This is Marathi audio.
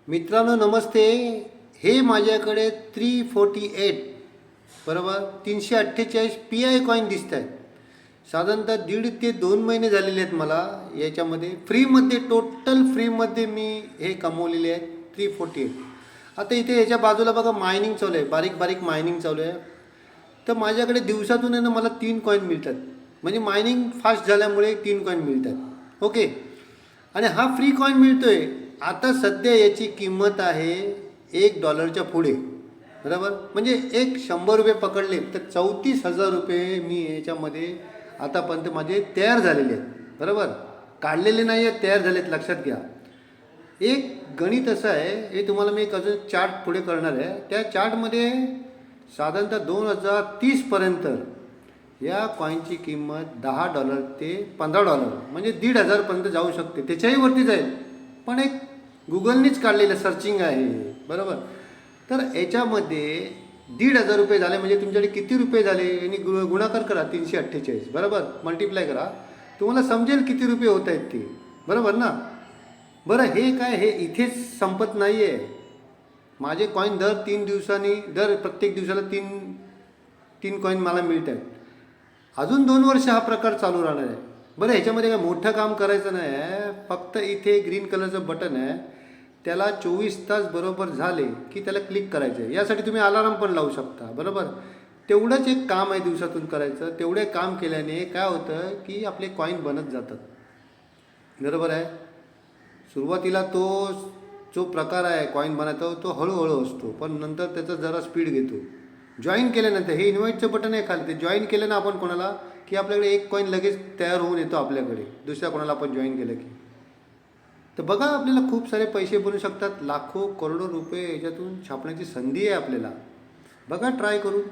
मित्रांनो नमस्ते. हे माझ्याकडे 348 बरोबर 348 PI कॉईन दिसत आहेत. साधारणतः 1.5 ते 2 महिने झालेले आहेत मला याच्यामध्ये फ्रीमध्ये, टोटल फ्रीमध्ये मी हे कमवलेले आहेत 348. आता इथे याच्या बाजूला बघा मायनिंग चालू आहे, बारीक बारीक मायनिंग चालू आहे. तर माझ्याकडे दिवसातून आहे ना मला 3 कॉईन मिळतात, म्हणजे मायनिंग फास्ट झाल्यामुळे 3 कॉईन मिळतात. ओके. आणि हा फ्री कॉईन मिळतोय. आता सध्या याची किंमत आहे $1 पुढे, बरोबर. म्हणजे एक 100 रुपये पकडले तर 34,000 रुपये मी याच्यामध्ये आतापर्यंत माझे तयार झालेले आहेत, बरोबर. काढलेले नाही आहेत, तयार झालेत, लक्षात घ्या. एक गणित असं आहे, हे तुम्हाला मी एक अजून चार्ट पुढे करणार आहे. त्या चार्टमध्ये साधारणतः 2030पर्यंत या कॉईनची किंमत $10 ते $15 म्हणजे $1,500पर्यंत जाऊ शकते, त्याच्याही वरती जाईल. पण एक गुगलनीच काढलेलं सर्चिंग आहे, बरोबर. तर याच्यामध्ये $1,500 रुपये झाले म्हणजे तुमच्याकडे किती रुपये झाले यांनी गुणाकार करा 348, बरोबर. मल्टिप्लाय करा, तुम्हाला समजेल किती रुपये होत आहेत ते, बरोबर ना. बरं, हे काय, हे इथेच संपत नाही आहे. माझे कॉईन दर 3 दिवसांनी, प्रत्येक दिवसाला तीन कॉईन मला मिळत आहेत. अजून 2 वर्ष हा प्रकार चालू राहणार आहे. बरं, ह्याच्यामध्ये काय मोठं काम करायचं नाही आहे. फक्त इथे ग्रीन कलरचं बटन आहे, त्याला 24 तास बरोबर झाले की त्याला क्लिक करायचं आहे. यासाठी तुम्ही अलार्म पण लावू शकता, बरोबर. तेवढंच एक काम आहे दिवसातून करायचं. तेवढे काम केल्याने काय होतं की आपले कॉईन बनत जातात, बरोबर आहे. सुरुवातीला तो जो प्रकार आहे कॉईन बनायचा तो हळूहळू असतो, पण नंतर त्याचा जरा स्पीड घेतो. जॉईन केल्यानंतर हे इन्व्हाइटचं बटन आहे खाली, ते जॉईन केलं ना आपण कोणाला की आपल्याकडे एक कॉईन लगेच तयार होऊन येतो आपल्याकडे, दुसऱ्या कोणाला आपण जॉईन केलं की. तर बघा, आपल्याला खूप सारे पैसे बनू शकतात. लाखो करोडो रुपये याच्यातून छापण्याची संधी आहे आपल्याला. बघा, ट्राय करून.